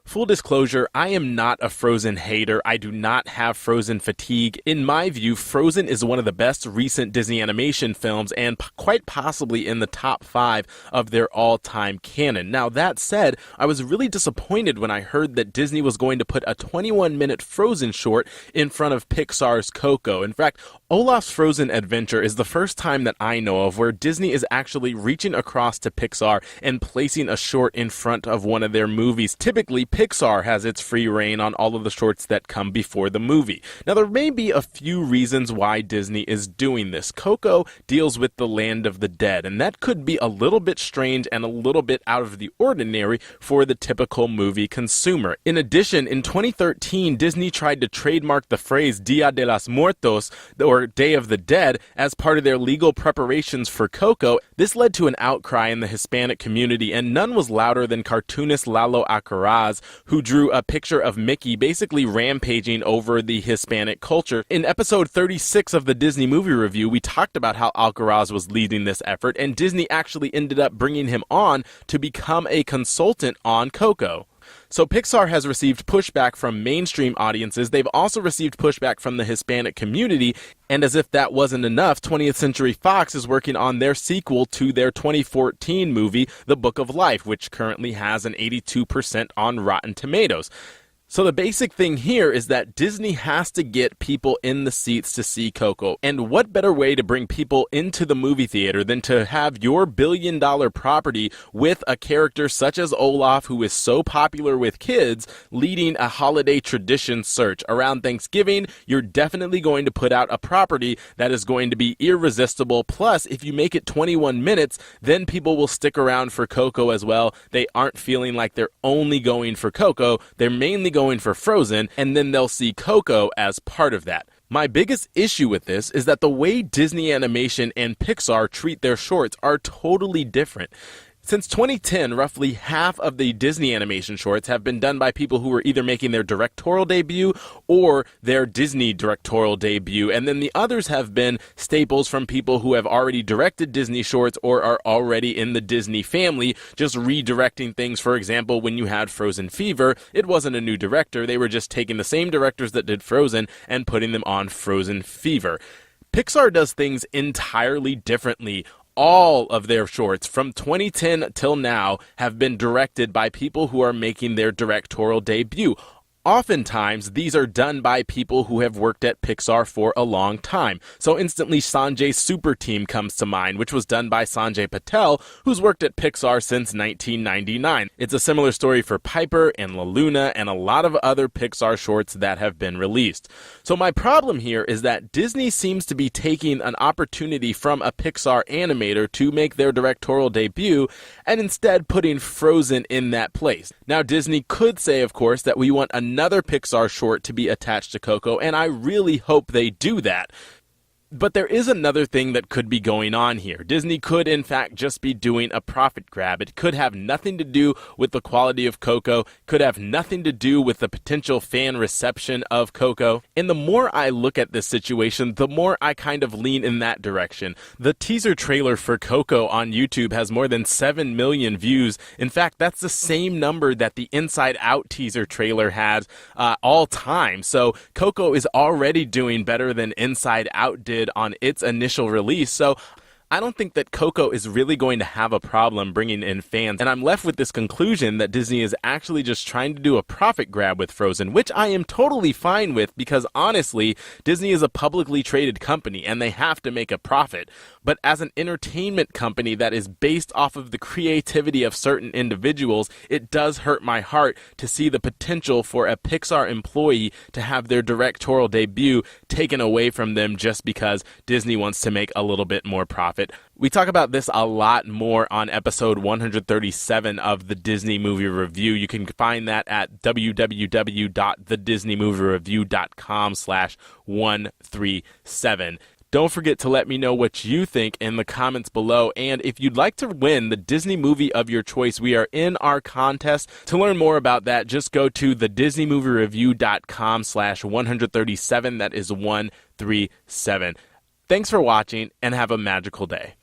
Full disclosure, I am not a Frozen hater. I do not have Frozen fatigue. In my view, Frozen is one of the best recent Disney animation films and quite possibly in the top 5 of their all-time canon. Now, that said, I was really disappointed when I heard that Disney was going to put a 21-minute Frozen short in front of Pixar's Coco. In fact, Olaf's Frozen Adventure is the first time that I know of where Disney is actually reaching across to Pixar and placing a short in front of one of their movies. Typically, Pixar has its free reign on all of the shorts that come before the movie. Now, there may be a few reasons why Disney is doing this. Coco deals with the land of the dead, and that could be a little bit strange and a little bit out of the ordinary for the typical movie consumer. In addition, in 2013, Disney tried to trademark the phrase Dia de los Muertos, or Day of the Dead, as part of their legal preparations for Coco. This led to an outcry in the Hispanic community, and none was louder than cartoonist Lalo Alcaraz, who drew a picture of Mickey basically rampaging over the Hispanic culture. In episode 36 of the Disney Movie Review, we talked about how Alcaraz was leading this effort, and Disney actually ended up bringing him on to become a consultant on Coco. So Pixar has received pushback from mainstream audiences. They've also received pushback from the Hispanic community. And as if that wasn't enough, 20th Century Fox is working on their sequel to their 2014 movie, The Book of Life, which currently has an 82% on Rotten Tomatoes. So the basic thing here is that Disney has to get people in the seats to see Coco. And what better way to bring people into the movie theater than to have your billion-dollar property with a character such as Olaf, who is so popular with kids, leading a holiday tradition search. Around Thanksgiving, you're definitely going to put out a property that is going to be irresistible. Plus, if you make it 21 minutes, then people will stick around for Coco as well. They aren't feeling like they're only going for Coco. They're mainly going for Frozen, and then they'll see Coco as part of that. My biggest issue with this is that the way Disney Animation and Pixar treat their shorts are totally different. Since 2010, roughly half of the Disney animation shorts have been done by people who were either making their directorial debut or their Disney directorial debut, and then the others have been staples from people who have already directed Disney shorts or are already in the Disney family, just redirecting things. For example, when you had Frozen Fever, it wasn't a new director. They were just taking the same directors that did Frozen and putting them on Frozen Fever. Pixar does things entirely differently. All of their shorts from 2010 till now have been directed by people who are making their directorial debut. Oftentimes, these are done by people who have worked at Pixar for a long time. So instantly, Sanjay's Super Team comes to mind, which was done by Sanjay Patel, who's worked at Pixar since 1999. It's a similar story for Piper and La Luna and a lot of other Pixar shorts that have been released. So my problem here is that Disney seems to be taking an opportunity from a Pixar animator to make their directorial debut and instead putting Frozen in that place. Now, Disney could say, of course, that we want another Pixar short to be attached to Coco, and I really hope they do that. But there is another thing that could be going on here. Disney could, in fact, just be doing a profit grab. It could have nothing to do with the quality of Coco, could have nothing to do with the potential fan reception of Coco. And the more I look at this situation, the more I kind of lean in that direction. The teaser trailer for Coco on YouTube has more than 7 million views. In fact, that's the same number that the Inside Out teaser trailer has all time. So Coco is already doing better than Inside Out did on its initial release. So I don't think that Coco is really going to have a problem bringing in fans, and I'm left with this conclusion that Disney is actually just trying to do a profit grab with Frozen, which I am totally fine with because honestly, Disney is a publicly traded company and they have to make a profit. But as an entertainment company that is based off of the creativity of certain individuals, it does hurt my heart to see the potential for a Pixar employee to have their directorial debut taken away from them just because Disney wants to make a little bit more profit. We talk about this a lot more on episode 137 of the Disney Movie Review. You can find that at www.thedisneymoviereview.com/137. Don't forget to let me know what you think in the comments below. And if you'd like to win the Disney movie of your choice, we are in our contest. To learn more about that, just go to thedisneymoviereview.com/137. That is 137. Thanks for watching and have a magical day.